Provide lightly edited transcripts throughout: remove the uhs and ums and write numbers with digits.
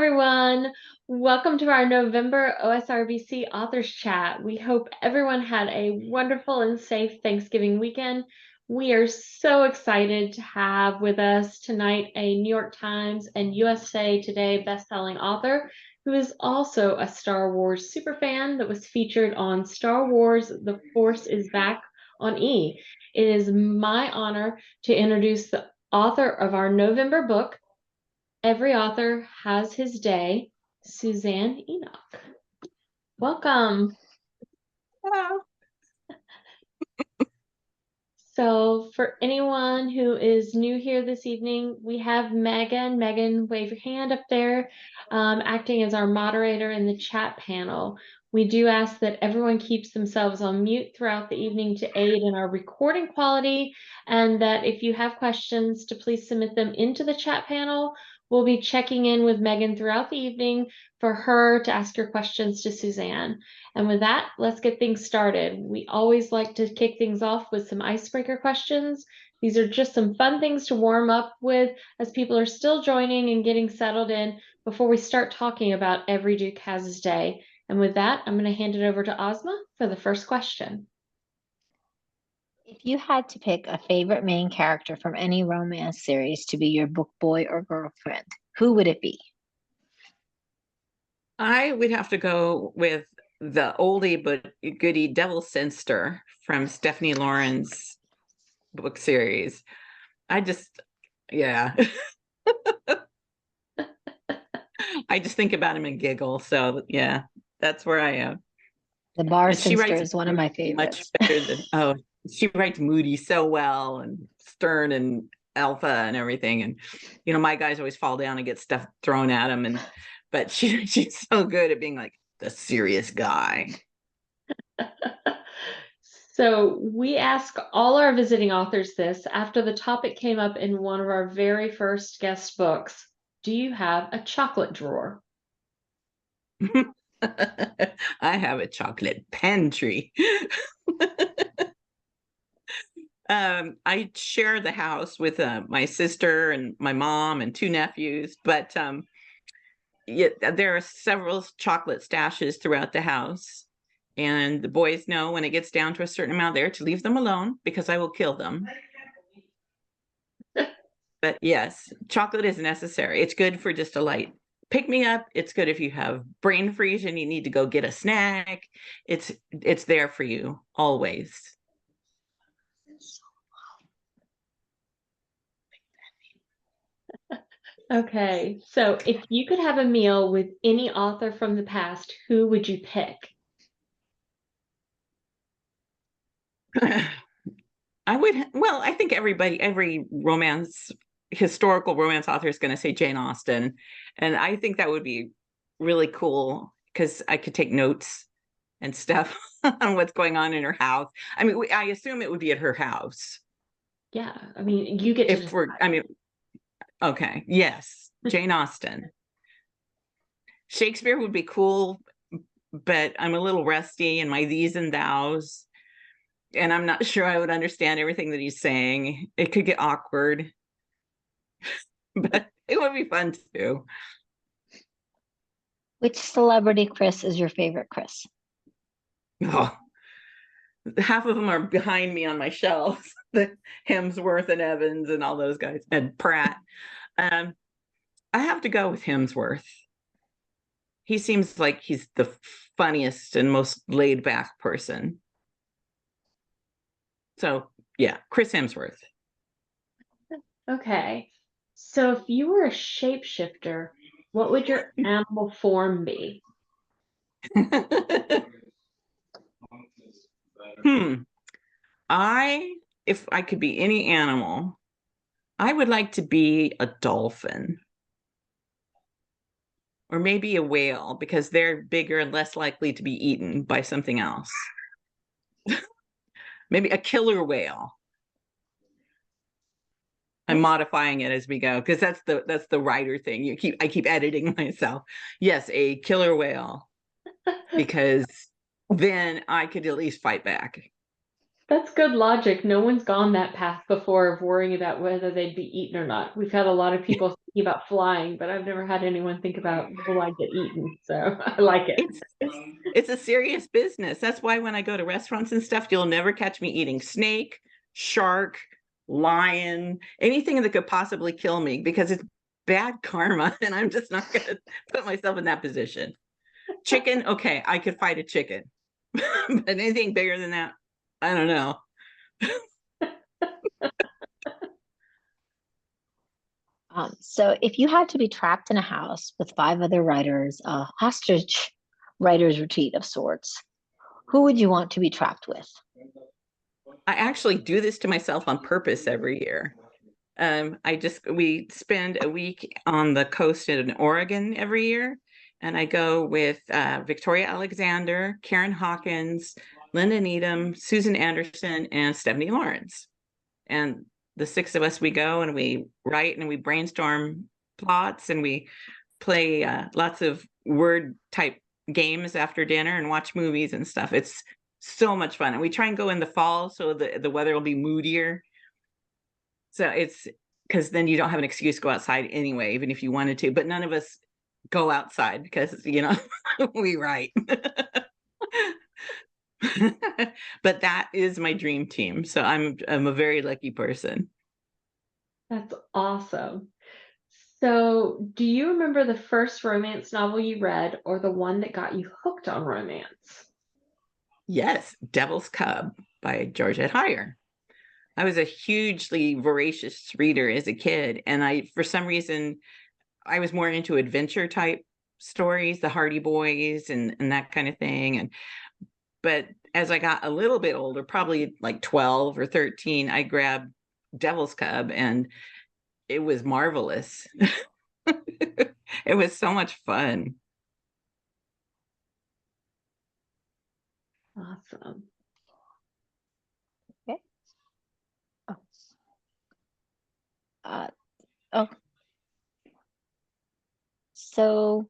everyone. Welcome to our November OSRBC Authors Chat. We hope everyone had a wonderful and safe Thanksgiving weekend. We are so excited to have with us tonight a New York Times and USA Today bestselling author who is also a Star Wars superfan that was featured on Star Wars The Force is Back on E! It is my honor to introduce the author of our November book, Every Author Has His Day, Suzanne Enoch. Welcome. Hello. So for anyone who is new here this evening, we have Megan. Megan, wave your hand up there, acting as our moderator in the chat panel. We do ask that everyone keeps themselves on mute throughout the evening to aid in our recording quality, and that if you have questions, to please submit them into the chat panel. We'll be checking in with Megan throughout the evening for her to ask your questions to Suzanne. And with that, let's get things started. We always like to kick things off with some icebreaker questions. These are just some fun things to warm up with as people are still joining and getting settled in before we start talking about Every Duke Has His Day. And with that, I'm going to hand it over to Ozma for the first question. If you had to pick a favorite main character from any romance series to be your book boy or girlfriend, who would it be? I would have to go with the oldie but goodie Devil Senster from Stephanie Lauren's book series. Yeah. I just think about him and giggle. So yeah, that's where I am. The Bar Senster is one of my favorites. Much better than she writes Moody so well, and Stern and Alpha and everything. And my guys always fall down and get stuff thrown at them, but she's so good at being like the serious guy. So we ask all our visiting authors this after the topic came up in one of our very first guest books. Do you have a chocolate drawer? I have a chocolate pantry. I share the house with my sister and my mom and two nephews, but there are several chocolate stashes throughout the house, and the boys know when it gets down to a certain amount there to leave them alone because I will kill them. But yes, chocolate is necessary. It's good for just a light pick me up. It's good if you have brain freeze and you need to go get a snack. It's there for you always. Okay, so if you could have a meal with any author from the past, who would you pick? I think every historical romance author is going to say Jane Austen. And I think that would be really cool because I could take notes and stuff on what's going on in her house. I mean, I assume it would be at her house. Yeah, I mean, you get to okay, yes, Jane Austen. Shakespeare would be cool, but I'm a little rusty in my these and thous, and I'm not sure I would understand everything that he's saying. It could get awkward, but it would be fun too. Which celebrity Chris is your favorite Chris? Oh, half of them are behind me on my shelves. The Hemsworth and Evans and all those guys, and Pratt. I have to go with Hemsworth. He seems like he's the funniest and most laid back person. So yeah, Chris Hemsworth. Okay, so if you were a shapeshifter, what would your animal form be? If I could be any animal, I would like to be a dolphin. Or maybe a whale, because they're bigger and less likely to be eaten by something else. Maybe a killer whale. I'm modifying it as we go because that's the writer thing. I keep editing myself. Yes, a killer whale, because then I could at least fight back. That's good logic. No one's gone that path before of worrying about whether they'd be eaten or not. We've had a lot of people say about flying, but I've never had anyone think about will I get eaten. So I like it. It's a serious business. That's why when I go to restaurants and stuff, you'll never catch me eating snake, shark, lion, anything that could possibly kill me, because it's bad karma, and I'm just not going to put myself in that position. Chicken, okay, I could fight a chicken, but anything bigger than that, I don't know. So if you had to be trapped in a house with 5 other writers, a hostage writers retreat of sorts, who would you want to be trapped with? I actually do this to myself on purpose every year. We spend a week on the coast in Oregon every year, and I go with Victoria Alexander, Karen Hawkins, Linda Needham, Susan Anderson, and Stephanie Lawrence. And the 6 of us, we go and we write and we brainstorm plots, and we play lots of word type games after dinner and watch movies and stuff. It's so much fun. And we try and go in the fall so the weather will be moodier. So it's because then you don't have an excuse to go outside anyway, even if you wanted to. But none of us go outside because, we write. But that is my dream team. So I'm a very lucky person. That's awesome. So, do you remember the first romance novel you read, or the one that got you hooked on romance? Yes, Devil's Cub by Georgette Heyer. I was a hugely voracious reader as a kid, and for some reason, I was more into adventure type stories, the Hardy Boys and that kind of thing. But as I got a little bit older, probably like 12 or 13, I grabbed Devil's Cub, and it was marvelous. It was so much fun. Awesome. Okay. Oh. So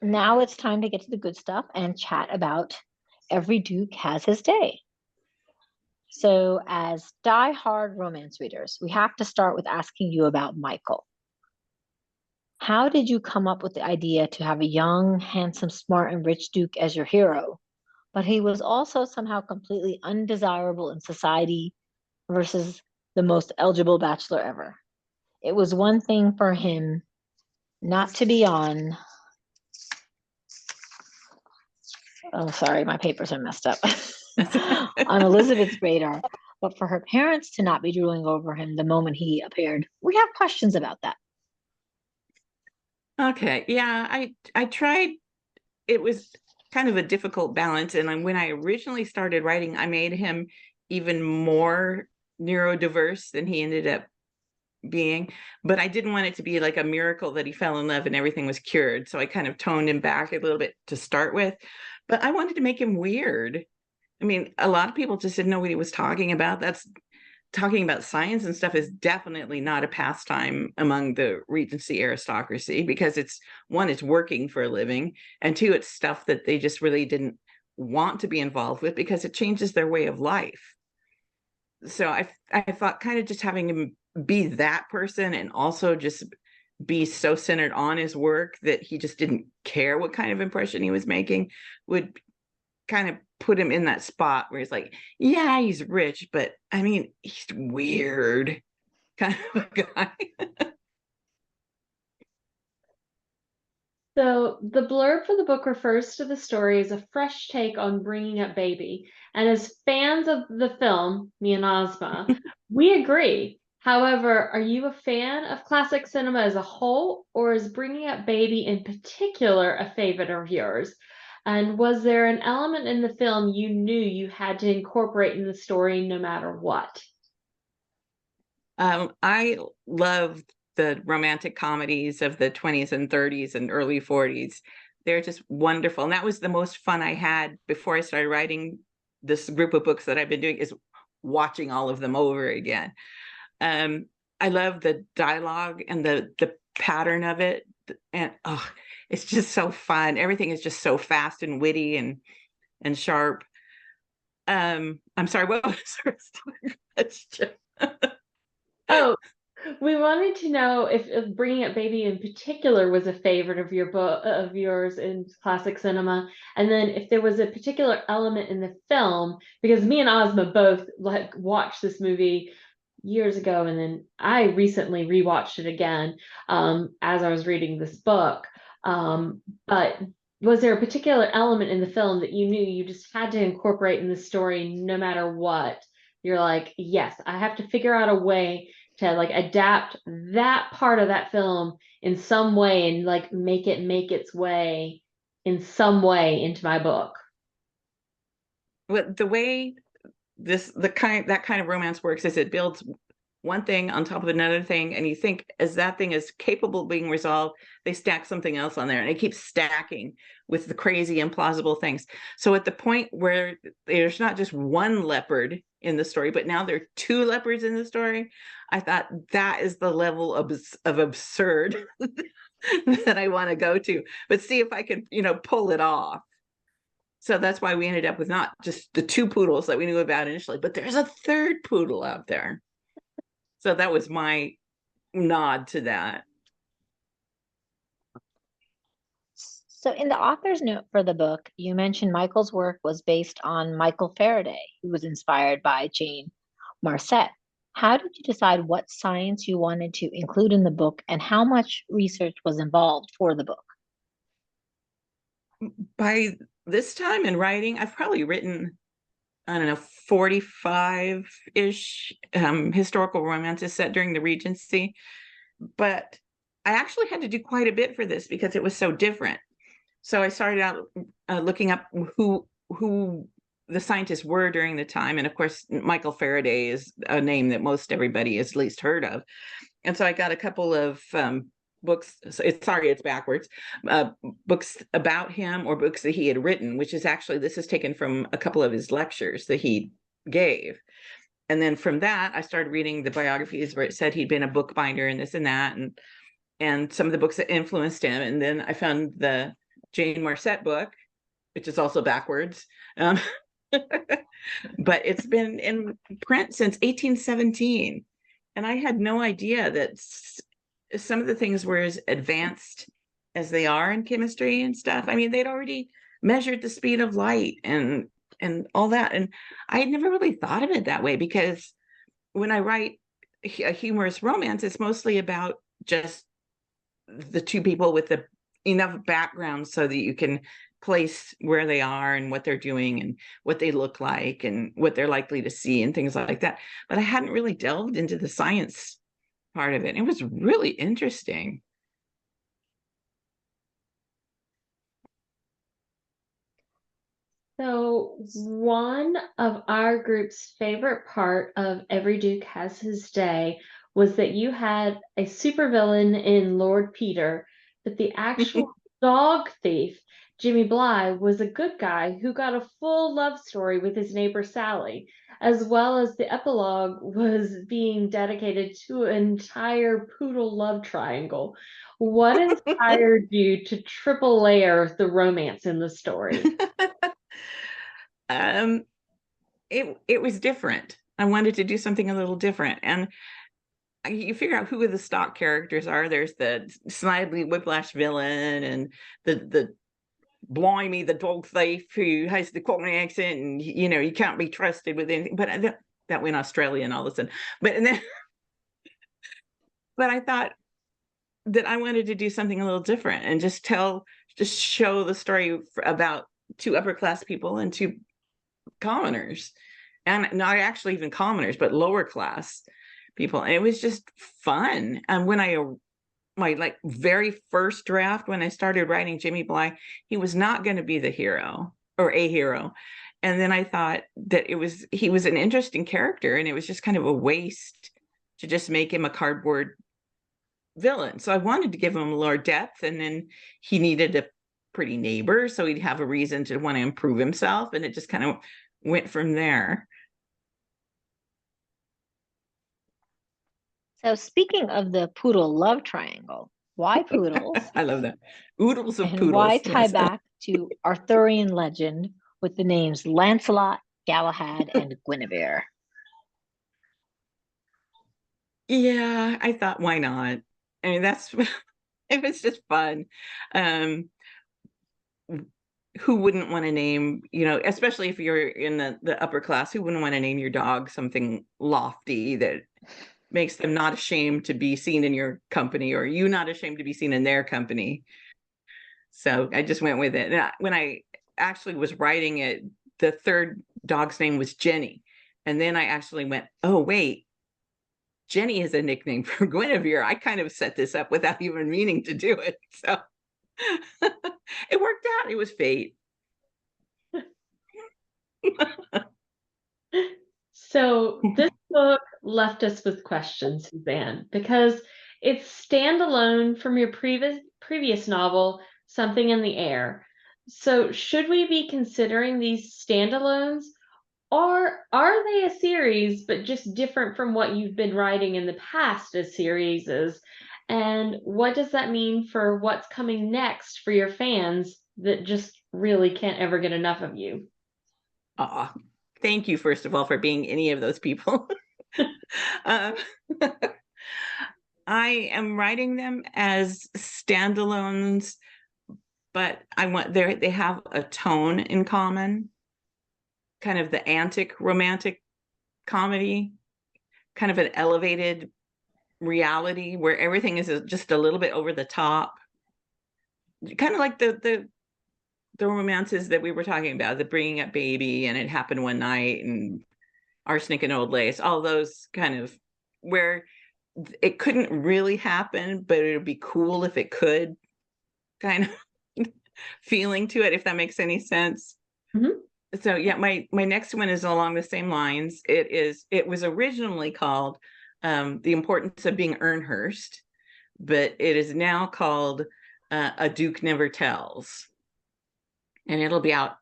now it's time to get to the good stuff and chat about Every Duke Has His Day. So, as die-hard romance readers, we have to start with asking you about Michael. How did you come up with the idea to have a young, handsome, smart, and rich Duke as your hero, but he was also somehow completely undesirable in society versus the most eligible bachelor ever? It was one thing for him not to be on. Oh, sorry, my papers are messed up. On Elizabeth's radar, but for her parents to not be drooling over him the moment he appeared. We have questions about that. Okay. Yeah, I tried. It was kind of a difficult balance. And when I originally started writing, I made him even more neurodiverse than he ended up being. But I didn't want it to be like a miracle that he fell in love and everything was cured. So I kind of toned him back a little bit to start with. But I wanted to make him weird. I mean, a lot of people just didn't know what he was talking about. That's talking about science and stuff is definitely not a pastime among the Regency aristocracy, because it's working for a living, and two, it's stuff that they just really didn't want to be involved with because it changes their way of life. So I thought kind of just having him be that person and also just be so centered on his work that he just didn't care what kind of impression he was making would kind of put him in that spot where he's like, yeah, he's rich, but I mean, he's weird kind of a guy. So, the blurb for the book refers to the story as a fresh take on bringing up baby. And as fans of the film, me and Ozma, we agree. However, are you a fan of classic cinema as a whole, or is bringing up baby in particular a favorite of yours? And was there an element in the film you knew you had to incorporate in the story no matter what? I loved the romantic comedies of the 20s and 30s and early 40s. They're just wonderful. And that was the most fun I had before I started writing this group of books that I've been doing, is watching all of them over again. I love the dialogue and the pattern of it. And it's just so fun. Everything is just so fast and witty and sharp. I'm sorry, what was the rest of the question? Oh, We wanted to know if Bringing Up Baby in particular was a favorite of yours in classic cinema, and then if there was a particular element in the film, because me and Ozma both like watched this movie years ago, and then I recently rewatched it again as I was reading this book. But was there a particular element in the film that you knew you just had to incorporate in the story no matter what? You're like, yes, I have to figure out a way to like adapt that part of that film in some way and like make it make its way in some way into my book. But the way that kind of romance works is it builds one thing on top of another thing, and you think as that thing is capable of being resolved, they stack something else on there, and it keeps stacking with the crazy implausible things. So at the point where there's not just one leopard in the story, but now there are two leopards in the story, I thought that is the level of absurd that I want to go to, but see if I can, pull it off. So that's why we ended up with not just the two poodles that we knew about initially, but there's a third poodle out there. So that was my nod to that. So in the author's note for the book, you mentioned Michael's work was based on Michael Faraday, who was inspired by Jane Marcet. How did you decide what science you wanted to include in the book, and how much research was involved for the book? By this time in writing, I've probably written, I don't know, 45-ish historical romances set during the Regency. But I actually had to do quite a bit for this because it was so different. So I started out looking up who the scientists were during the time. And of course, Michael Faraday is a name that most everybody has at least heard of. And so I got a couple of books. It's backwards. Books about him or books that he had written, which is actually, this is taken from a couple of his lectures that he gave. And then from that, I started reading the biographies where it said he'd been a bookbinder and this and that, and some of the books that influenced him. And then I found the Jane Marcet book, which is also backwards. But it's been in print since 1817. And I had no idea that some of the things were as advanced as they are in chemistry and stuff. I mean, they'd already measured the speed of light and all that. And I had never really thought of it that way, because when I write a humorous romance, it's mostly about just the two people with enough background so that you can place where they are and what they're doing and what they look like and what they're likely to see and things like that. But I hadn't really delved into the science part of it. It was really interesting. So one of our group's favorite part of Every Duke Has His Day was that you had a supervillain in Lord Peter, but the actual dog thief, Jimmy Bly, was a good guy who got a full love story with his neighbor Sally, as well as the epilogue was being dedicated to an entire poodle love triangle. What inspired you to triple layer the romance in the story? It was different. I wanted to do something a little different, and you figure out who the stock characters are. There's the snidely whiplash villain and the blimey, the dog thief who has the Cockney accent, and you can't be trusted with anything. But that went Australian all of a sudden. But I thought that I wanted to do something a little different and just show the story about two upper class people and two commoners, and not actually even commoners, but lower class people. And it was just fun. And when my very first draft, when I started writing Jimmy Bly, he was not going to be the hero or a hero. And then I thought that he was an interesting character, and it was just kind of a waste to just make him a cardboard villain. So I wanted to give him more depth, and then he needed a pretty neighbor, so he'd have a reason to want to improve himself, and it just kind of went from there. So speaking of the poodle love triangle, why poodles? I love that. Oodles of and poodles. why tie Yes. back to Arthurian legend with the names Lancelot, Galahad, and Guinevere? Yeah, I thought, why not? I mean, that's it was just fun. Um, who wouldn't want to name, especially if you're in the upper class, who wouldn't want to name your dog something lofty that makes them not ashamed to be seen in your company, or you not ashamed to be seen in their company? So I just went with it. And when I actually was writing it, the third dog's name was Jenny. And then I actually went, oh, wait, Jenny is a nickname for Guinevere. I kind of set this up without even meaning to do it. So it worked out. It was fate. So this book left us with questions, Suzanne, because it's standalone from your previous novel, Something in the Air. So should we be considering these standalones, or are they a series but just different from what you've been writing in the past as series? And what does that mean for what's coming next for your fans that just really can't ever get enough of you? Aw, thank you, first of all, for being any of those people. uh, I am writing them as standalones, but they have a tone in common, kind of the antic romantic comedy, kind of an elevated reality where everything is just a little bit over the top, kind of like the romances that we were talking about, the Bringing Up Baby and It Happened One Night and Arsenic and Old Lace, all those kind of, where it couldn't really happen, but it would be cool if it could, kind of feeling to it, if that makes any sense. Mhm. So yeah, my next one is along the same lines. It was originally called The Importance of Being Ernhurst, but it is now called A Duke Never Tells, and it'll be out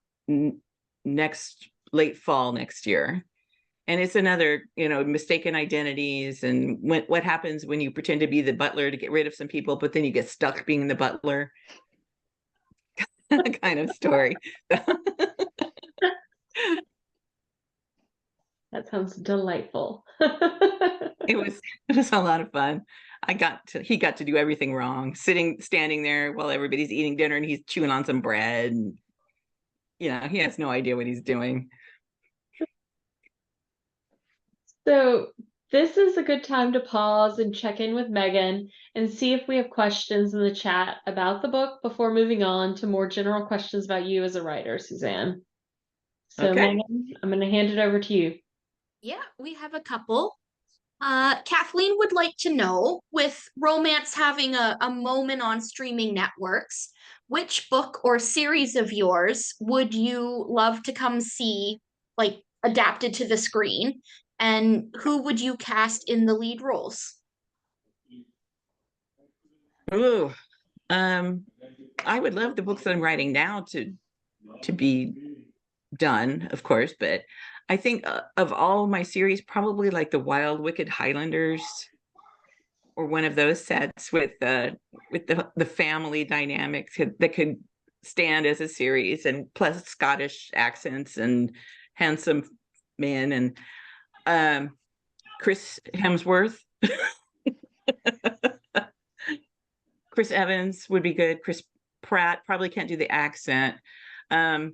next late fall next year. And it's another, mistaken identities and what happens when you pretend to be the butler to get rid of some people, but then you get stuck being the butler kind of story. That sounds delightful. It was a lot of fun. He got to do everything wrong, standing there while everybody's eating dinner and he's chewing on some bread, and he has no idea what he's doing. So this is a good time to pause and check in with Megan and see if we have questions in the chat about the book before moving on to more general questions about you as a writer, Suzanne. So Okay. Megan, I'm going to hand it over to you. Yeah, we have a couple. Kathleen would like to know, with romance having a moment on streaming networks, which book or series of yours would you love to come see, like adapted to the screen? And who would you cast in the lead roles? Ooh, I would love the books that I'm writing now to be done, of course, but I think of all my series, probably like the Wild Wicked Highlanders, or one of those sets with the family dynamics that could stand as a series, and plus Scottish accents and handsome men, and Chris Hemsworth. Chris Evans would be good. Chris Pratt probably can't do the accent. I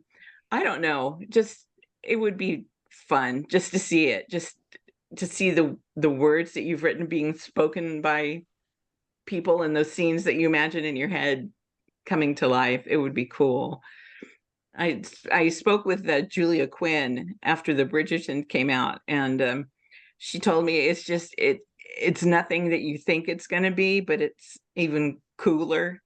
don't know. Just it would be fun just to see it, just to see the words that you've written being spoken by people and those scenes that you imagine in your head coming to life. It would be cool. I spoke with Julia Quinn after the Bridgerton came out, and she told me it's nothing that you think it's going to be, but it's even cooler.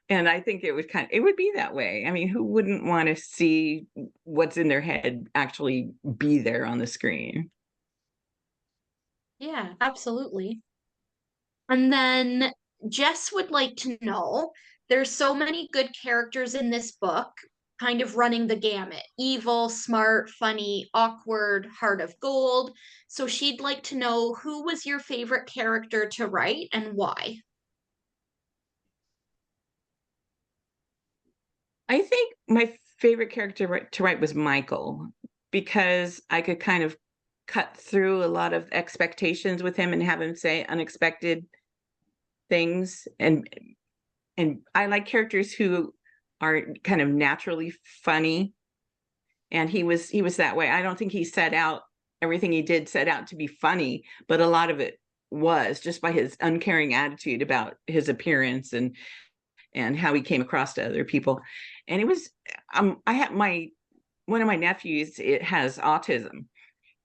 And I think it would be that way. I mean, who wouldn't want to see what's in their head actually be there on the screen? Yeah, absolutely. And then Jess would like to know, there's so many good characters in this book, kind of running the gamut: evil, smart, funny, awkward, heart of gold. So she'd like to know, who was your favorite character to write and why? I think my favorite character to write was Michael, because I could kind of cut through a lot of expectations with him and have him say unexpected things. And I like characters who are kind of naturally funny. And he was that way. I don't think he set out, everything he did set out to be funny, but a lot of it was just by his uncaring attitude about his appearance and how he came across to other people. And it was, I have one of my nephews, it has autism,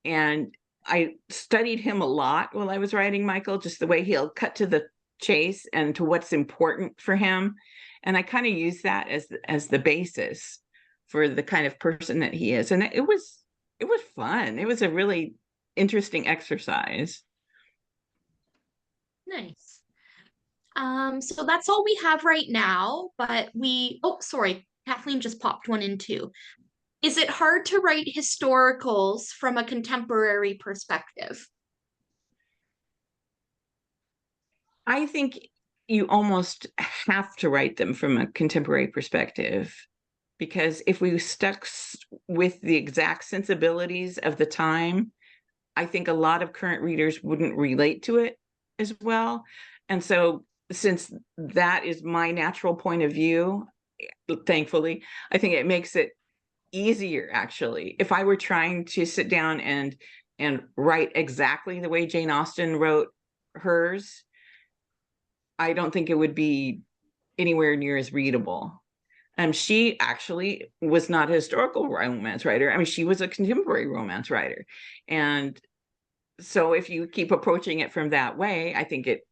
and I studied him a lot while I was writing Michael, just the way he'll cut to the chase and to what's important for him. And I kind of use that as the basis for the kind of person that he is. And it was fun. It was a really interesting exercise. Nice. So that's all we have right now, but oh, sorry, Kathleen just popped one in too. Is it hard to write historicals from a contemporary perspective? I think you almost have to write them from a contemporary perspective, because if we stuck with the exact sensibilities of the time, I think a lot of current readers wouldn't relate to it as well. And so, since that is my natural point of view, thankfully, I think it makes it easier, actually. If I were trying to sit down and write exactly the way Jane Austen wrote hers, I don't think it would be anywhere near as readable. She actually was not a historical romance writer. I mean, she was a contemporary romance writer. And so if you keep approaching it from that way, I think it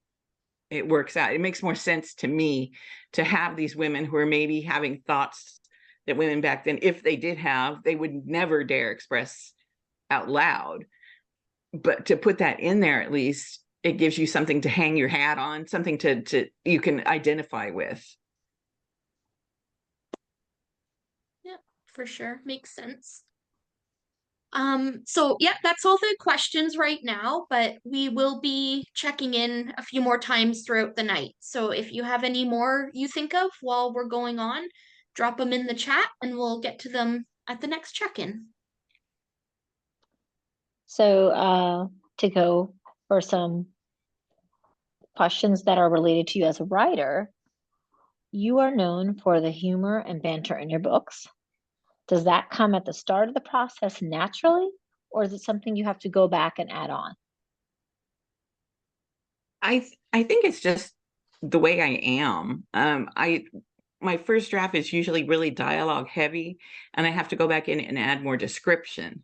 works out. It makes more sense to me to have these women who are maybe having thoughts that women back then, if they did have, they would never dare express out loud. But to put that in there, at least it gives you something to hang your hat on, something to you can identify with. Yeah, for sure. Makes sense. So yeah, that's all the questions right now, but we will be checking in a few more times throughout the night. So if you have any more you think of while we're going on, drop them in the chat and we'll get to them at the next check-in. So to go for some questions that are related to you as a writer, you are known for the humor and banter in your books. Does that come at the start of the process naturally, or is it something you have to go back and add on? I think it's just the way I am. My first draft is usually really dialogue heavy, and I have to go back in and add more description,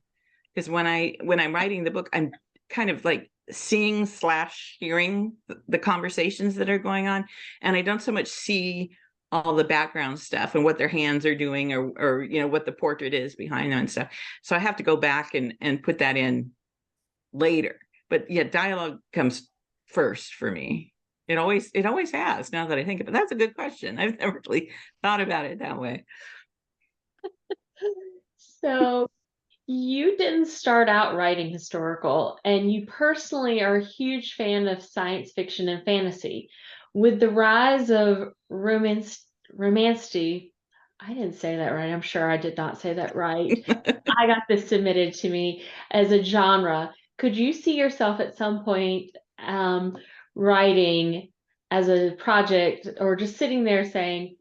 because when I'm writing the book, I'm kind of like seeing / hearing the conversations that are going on, and I don't so much see all the background stuff and what their hands are doing, or what the portrait is behind them and stuff. So I have to go back and put that in later. But yeah, dialogue comes first for me. It always has, now that I think of it. That's a good question. I've never really thought about it that way. So you didn't start out writing historical, and you personally are a huge fan of science fiction and fantasy. With the rise of romancy, I didn't say that right. I'm sure I did not say that right. I got this submitted to me as a genre. Could you see yourself at some point writing as a project, or just sitting there saying,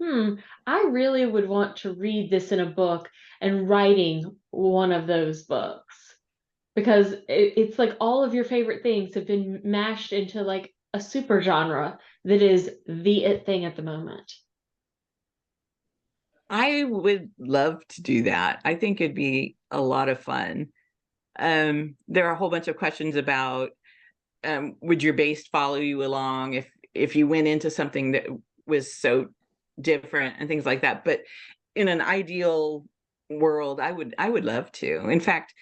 I really would want to read this in a book, and writing one of those books? Because it's like all of your favorite things have been mashed into like a super genre that is the it thing at the moment. I would love to do that. I think it'd be a lot of fun. There are a whole bunch of questions about, would your base follow you along if you went into something that was so different and things like that. But in an ideal world, I would love to. In fact,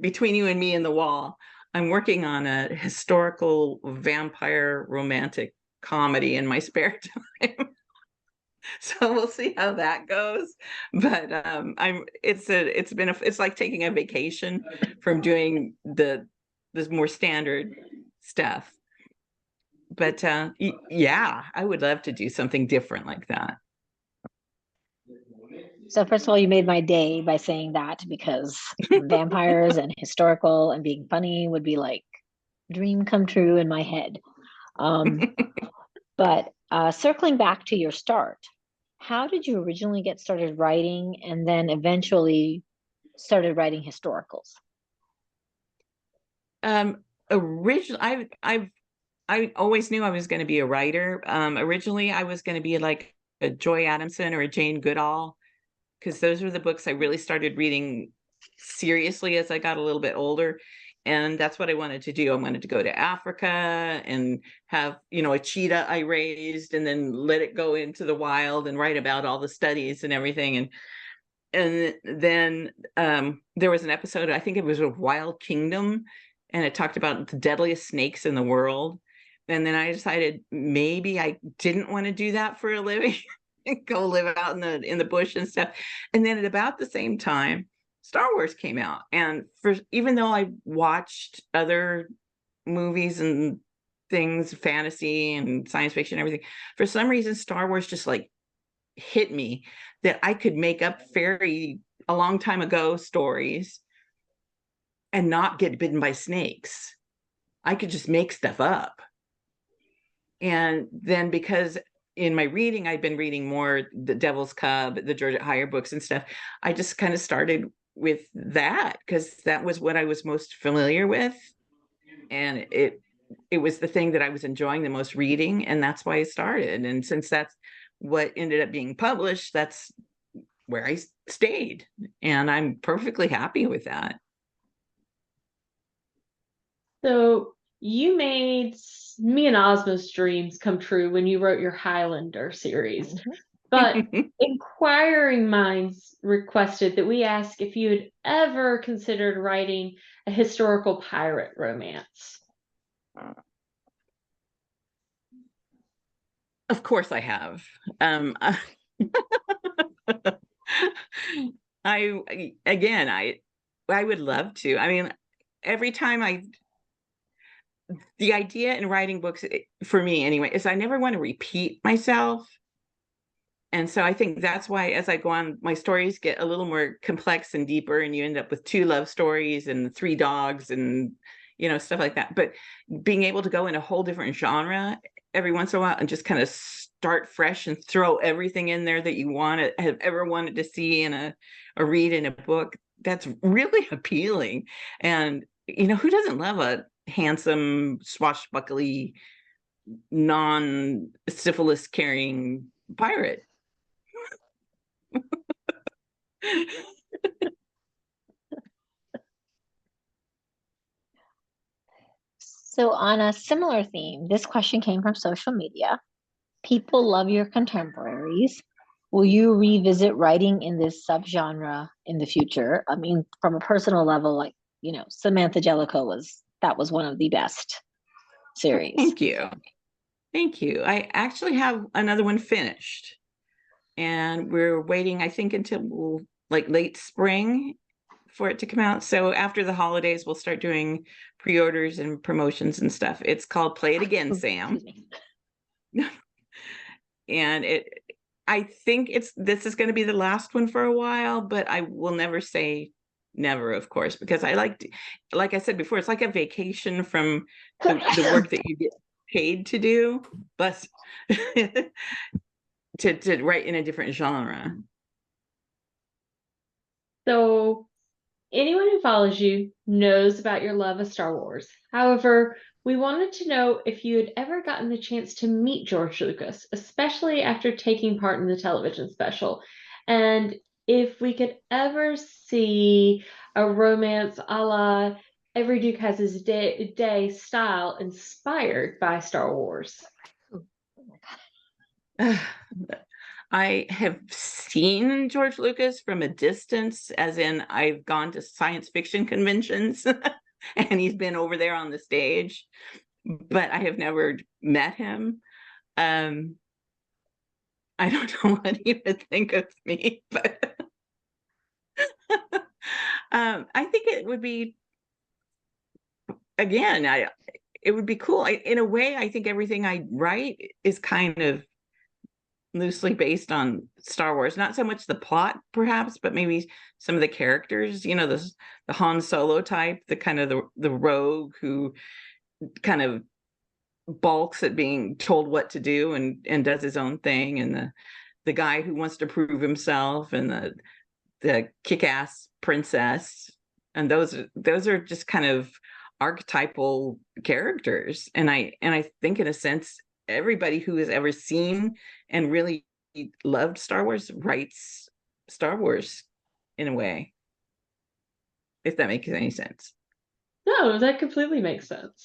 between you and me and the wall, I'm working on a historical vampire romantic comedy in my spare time. So we'll see how that goes. But it's like taking a vacation from doing this more standard stuff. But yeah, I would love to do something different like that. So first of all, you made my day by saying that, because vampires and historical and being funny would be like dream come true in my head. But circling back to your start, how did you originally get started writing and then eventually started writing historicals? Originally, I always knew I was going to be a writer. Originally, I was going to be like a Joy Adamson or a Jane Goodall, because those were the books I really started reading seriously as I got a little bit older. And that's what I wanted to do. I wanted to go to Africa and have, a cheetah I raised and then let it go into the wild and write about all the studies and everything. And then there was an episode, I think it was of Wild Kingdom, and it talked about the deadliest snakes in the world. And then I decided maybe I didn't want to do that for a living. Go live out in the bush and stuff. And then at about the same time, Star Wars came out. And even though I watched other movies and things, fantasy and science fiction and everything, for some reason Star Wars just like hit me that I could make up fairy a long time ago stories and not get bitten by snakes. I could just make stuff up. And then because in my reading, I'd been reading more the Devil's Cub, the Georgette Heyer books and stuff, I just kind of started with that because that was what I was most familiar with. And it was the thing that I was enjoying the most reading, and that's why I started. And since that's what ended up being published, that's where I stayed. And I'm perfectly happy with that. So you made me and Ozma's dreams come true when you wrote your Highlander series. But inquiring minds requested that we ask if you had ever considered writing a historical pirate romance. Of course I have. I would love to. I mean, every time the idea in writing books, for me anyway, is I never want to repeat myself. And so I think that's why as I go on, my stories get a little more complex and deeper, and you end up with 2 love stories and 3 dogs and, stuff like that. But being able to go in a whole different genre every once in a while and just kind of start fresh and throw everything in there that you have ever wanted to see or read in a book, that's really appealing. And, who doesn't love a handsome, swashbuckly, non-syphilis carrying pirate? So on a similar theme, this question came from social media. People love your contemporaries. Will you revisit writing in this subgenre in the future? I mean, from a personal level, like, Samantha Jellicoe was one of the best series. Thank you. Thank you. I actually have another one finished, and we're waiting, I think, until like late spring for it to come out. So after the holidays, we'll start doing pre-orders and promotions and stuff. It's called Play It Again, Sam. And I think this is going to be the last one for a while, but I will never say never, of course, because I like I said before, it's like a vacation from the work that you get paid to do, but to write in a different genre. So anyone who follows you knows about your love of Star Wars. However, we wanted to know if you had ever gotten the chance to meet George Lucas, especially after taking part in the television special, and if we could ever see a romance a la Every Duke Has His Day style inspired by Star Wars. I have seen George Lucas from a distance, as in I've gone to science fiction conventions and he's been over there on the stage, but I have never met him. I don't know what he would think of me, but I think it would be, again, it would be cool. In a way, I think everything I write is kind of loosely based on Star Wars. Not so much the plot, perhaps, but maybe some of the characters. The Han Solo type, the kind of the rogue who kind of balks at being told what to do and does his own thing, and the guy who wants to prove himself, and the kick-ass princess. And those are just kind of archetypal characters. And I think, in a sense, everybody who has ever seen and really loved Star Wars writes Star Wars in a way, if that makes any sense. No, that completely makes sense.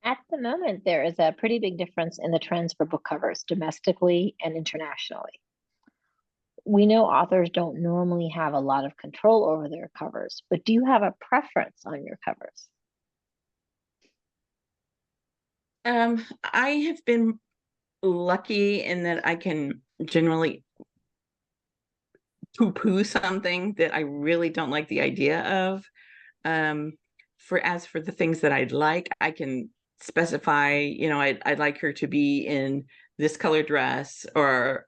At the moment, there is a pretty big difference in the trends for book covers domestically and internationally. We know authors don't normally have a lot of control over their covers, but do you have a preference on your covers? I have been lucky in that I can generally poo-poo something that I really don't like the idea of. As for the things that I'd like, I can specify, I'd like her to be in this color dress, or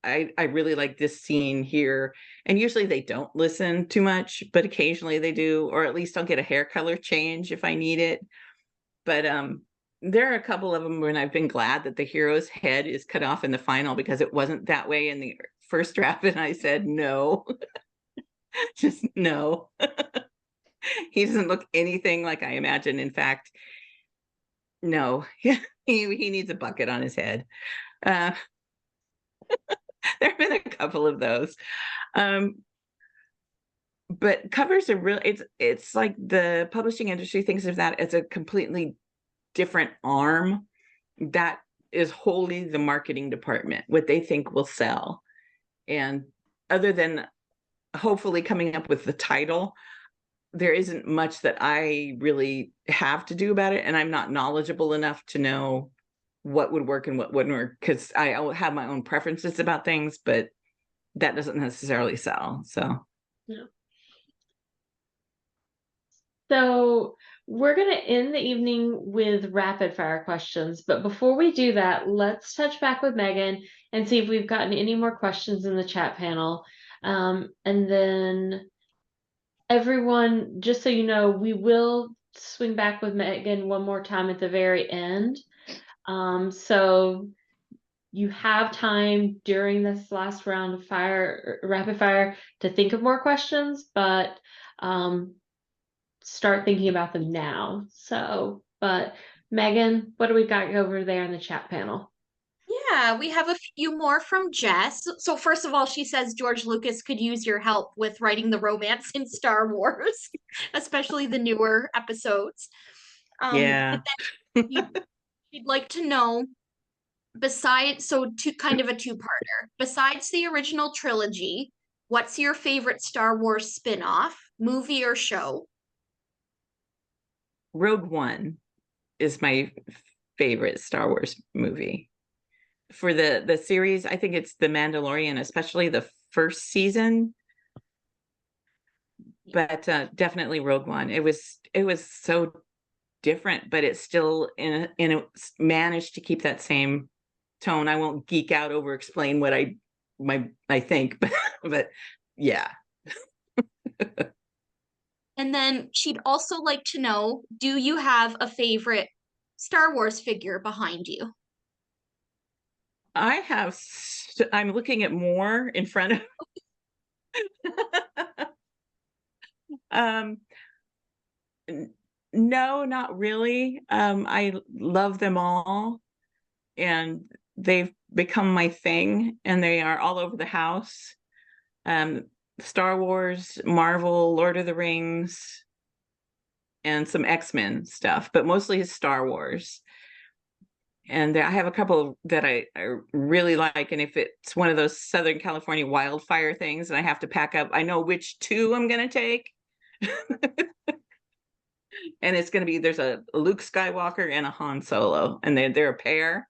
I really like this scene here. And usually they don't listen too much, but occasionally they do, or at least I'll get a hair color change if I need it. But there are a couple of them when I've been glad that the hero's head is cut off in the final, because it wasn't that way in the first draft, and I said no. Just no. He doesn't look anything like I imagine. In fact, no. he needs a bucket on his head. There have been a couple of those. But covers are really, it's like the publishing industry thinks of that as a completely different arm that is wholly the marketing department, what they think will sell. And other than hopefully coming up with the title, there isn't much that I really have to do about it. And I'm not knowledgeable enough to know what would work and what wouldn't work, because I have my own preferences about things, but that doesn't necessarily sell. So Yeah. So we're going to end the evening with rapid fire questions. But before we do that, let's touch back with Megan and see if we've gotten any more questions in the chat panel. And then everyone, just so you know, we will swing back with Megan one more time at the very end. So you have time during this last round of rapid fire to think of more questions, but start thinking about them now. So, but Megan, what do we got over there in the chat panel? Yeah, we have a few more from Jess. So first of all, she says George Lucas could use your help with writing the romance in Star Wars, especially the newer episodes. yeah. But then she'd like to know, kind of a two-parter. Besides the original trilogy, what's your favorite Star Wars spin-off, movie or show? Rogue One is my favorite Star Wars movie. For the series, I think it's The Mandalorian, especially the first season. But definitely Rogue One. It was so different, but it still managed to keep that same tone. I won't geek out over explain what I think, but yeah. And then she'd also like to know, do you have a favorite Star Wars figure behind you? I'm looking at more in front of no, not really. I love them all, and they've become my thing, and they are all over the house. Star Wars, Marvel, Lord of the Rings, and some X-Men stuff, but mostly Star Wars. And I have a couple that I really like, and if it's one of those Southern California wildfire things and I have to pack up, I know which two I'm going to take. And it's going to be, there's a Luke Skywalker and a Han Solo, and they're a pair,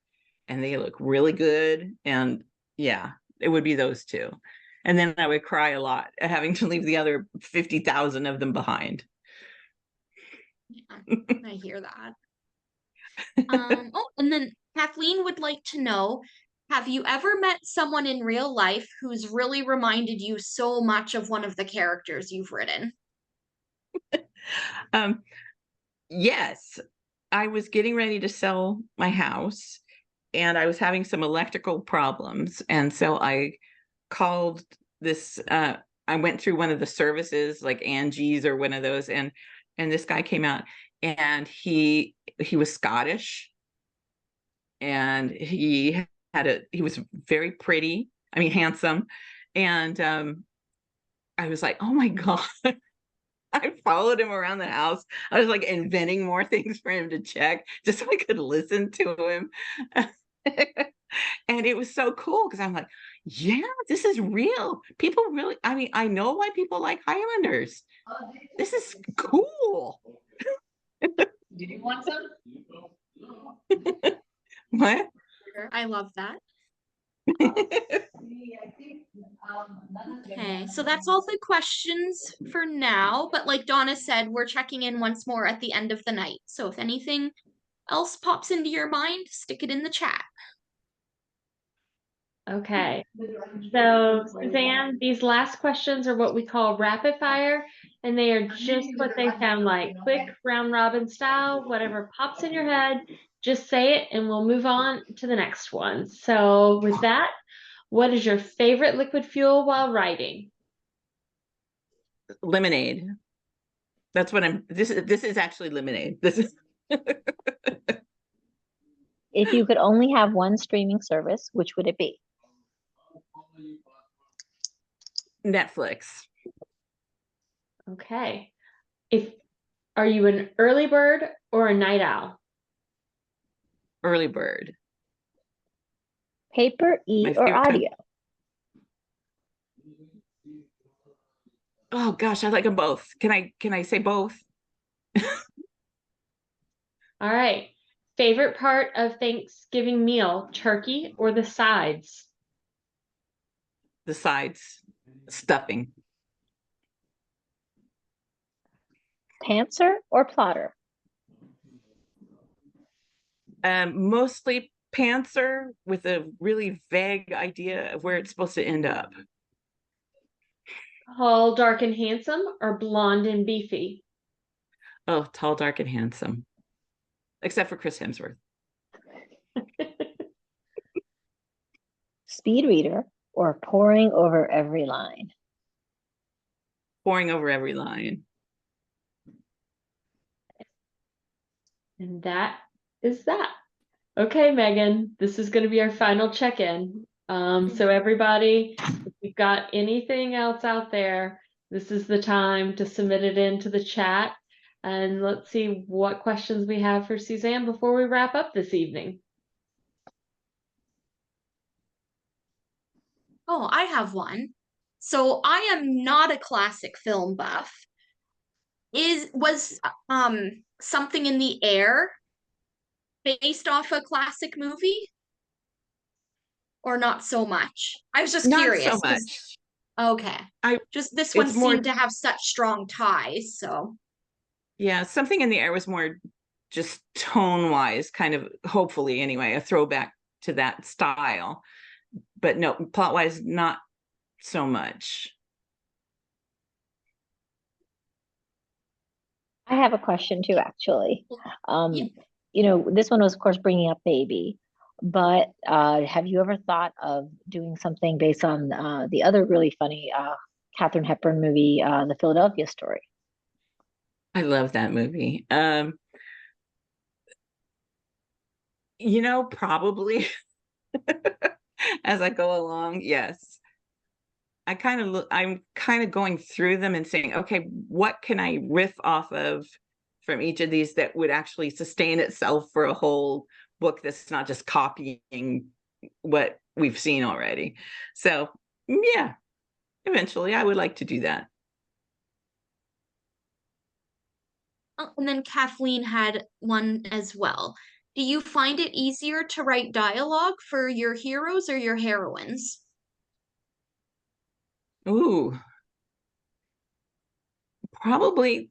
and they look really good. And yeah, it would be those two. And then I would cry a lot at having to leave the other 50,000 of them behind. Yeah, I hear that. And then Kathleen would like to know, have you ever met someone in real life who's really reminded you so much of one of the characters you've written? Um, yes, I was getting ready to sell my house and I was having some electrical problems. And so I called this, I went through one of the services like Angie's or one of those, and this guy came out and he was Scottish and he was very pretty, I mean handsome. And I was like, oh my God. I followed him around the house. I was like inventing more things for him to check just so I could listen to him. And it was so cool because I'm like, yeah, this is real. People really, I mean, I know why people like Highlanders. This is cool. Did you want some? What? I love that. Okay, so that's all the questions for now. But like Donna said, we're checking in once more at the end of the night. So if anything else pops into your mind, stick it in the chat. Okay. So, Suzanne, these last questions are what we call rapid fire, and they are just what they sound like. Quick, round robin style, whatever pops in your head, just say it, and we'll move on to the next one. So, with that, what is your favorite liquid fuel while writing? Lemonade. That's what this is actually lemonade. This is If you could only have one streaming service, which would it be? Netflix. Okay. Are you an early bird or a night owl? Early bird. Paper, My or favorite time. audio? Oh gosh, I like them both. Can I say both? All right. Favorite part of Thanksgiving meal, turkey or the sides? The sides, stuffing. Pantser or plotter? Mostly pantser with a really vague idea of where it's supposed to end up. Tall, dark, and handsome or blonde and beefy? Oh, tall, dark, and handsome. Except for Chris Hemsworth. Speed reader or poring over every line? Pouring over every line. And that is that. Okay, Megan, this is going to be our final check-in. So everybody, if you've got anything else out there, this is the time to submit it into the chat. And let's see what questions we have for Suzanne before we wrap up this evening. Oh, I have one. So I am not a classic film buff. Was something in the air based off a classic movie? Or not so much? I was just Not so curious. much. Okay. I Just this one it's more seemed to have such strong ties, so yeah, something in the air was more just tone wise, kind of hopefully anyway, a throwback to that style. But no, plot wise, not so much. I have a question too, actually. yeah. This one was, of course, bringing up baby, but have you ever thought of doing something based on the other really funny Katharine Hepburn movie, The Philadelphia Story? I love that movie. Probably as I go along, yes. I'm kind of going through them and saying, okay, what can I riff off of from each of these that would actually sustain itself for a whole book that's not just copying what we've seen already. So yeah, eventually I would like to do that. And then Kathleen had one as well. Do you find it easier to write dialogue for your heroes or your heroines? Ooh, probably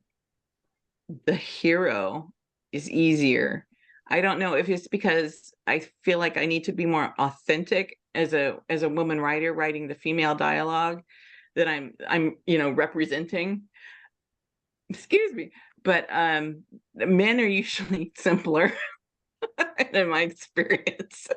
the hero is easier. I don't know if it's because I feel like I need to be more authentic as a woman writer writing the female dialogue that I'm representing. Excuse me. But men are usually simpler in my experience.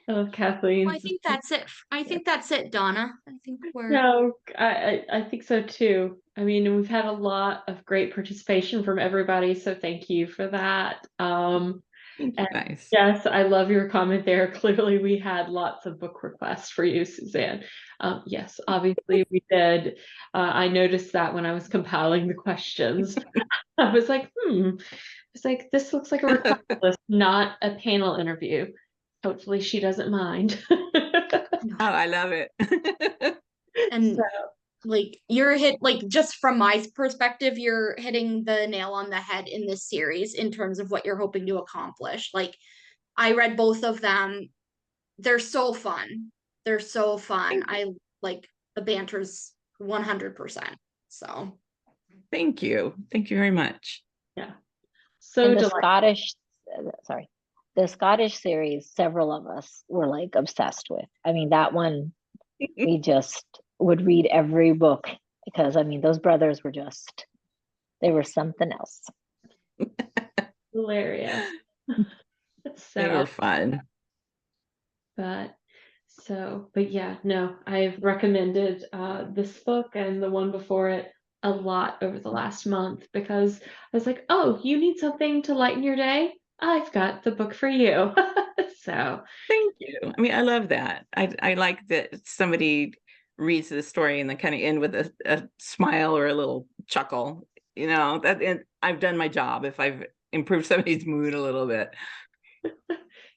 Oh, Kathleen. Well, I think that's it. I think that's it, Donna. I think we're No, I think so too. I mean, we've had a lot of great participation from everybody, so thank you for that. Thank you, And guys. yes, I love your comment there. Clearly, we had lots of book requests for you, Suzanne. Yes, obviously we did. I noticed that when I was compiling the questions. I was like, it's like, this looks like a request list, not a panel interview. Hopefully she doesn't mind. Oh, I love it. and So, like you're just from my perspective, you're hitting the nail on the head in this series in terms of what you're hoping to accomplish. Like I read both of them. They're so fun. They're so fun. I like the banter's 100%. So Thank you. Thank you very much. yeah. So And the delightful. The Scottish series, several of us were like obsessed with. I mean, that one we just would read every book because I mean, those brothers were they were something else. Hilarious. They were So, fun. but yeah, no, I've recommended this book and the one before it a lot over the last month because I was like, oh, you need something to lighten your day? I've got the book for you. So Thank you. I mean, I love that. I like that somebody reads the story and then kind of end with a smile or a little chuckle. And I've done my job if I've improved somebody's mood a little bit.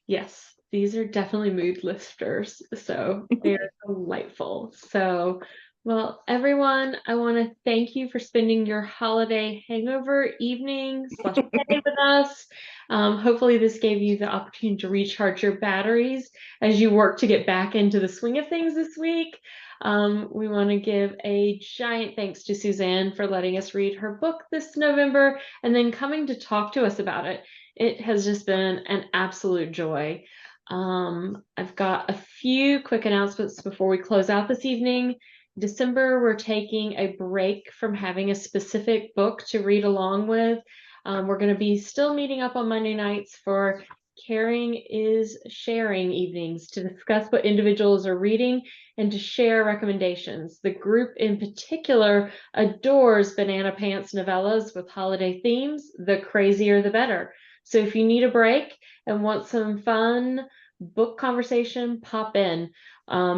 yes, these are definitely mood lifters. So they're delightful. So, well, everyone, I want to thank you for spending your holiday hangover evening / day with us. Hopefully, this gave you the opportunity to recharge your batteries as you work to get back into the swing of things this week. We want to give a giant thanks to Suzanne for letting us read her book this November and then coming to talk to us about it. It has just been an absolute joy. I've got a few quick announcements before we close out this evening. December, we're taking a break from having a specific book to read along with. We're going to be still meeting up on Monday nights for Caring is Sharing evenings to discuss what individuals are reading and to share recommendations. The group in particular adores Banana Pants novellas with holiday themes. The crazier, the better. So if you need a break and want some fun book conversation, pop in.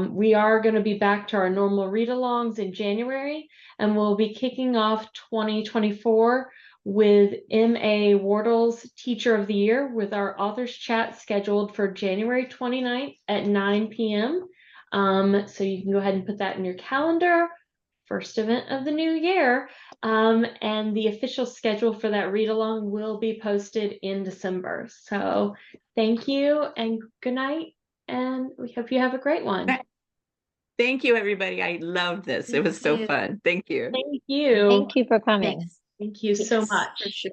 We are going to be back to our normal read-alongs in January, and we'll be kicking off 2024 with M.A. Wardle's Teacher of the Year with our authors chat scheduled for January 29th at 9 p.m. So you can go ahead and put that in your calendar. First event of the new year. And the official schedule for that read along will be posted in December. So thank you and good night. And we hope you have a great one. Thank you, everybody. I loved this. It was so fun. Thank you. Thank you. Thank you for coming. thanks. Thank you so Yes, much. for sure.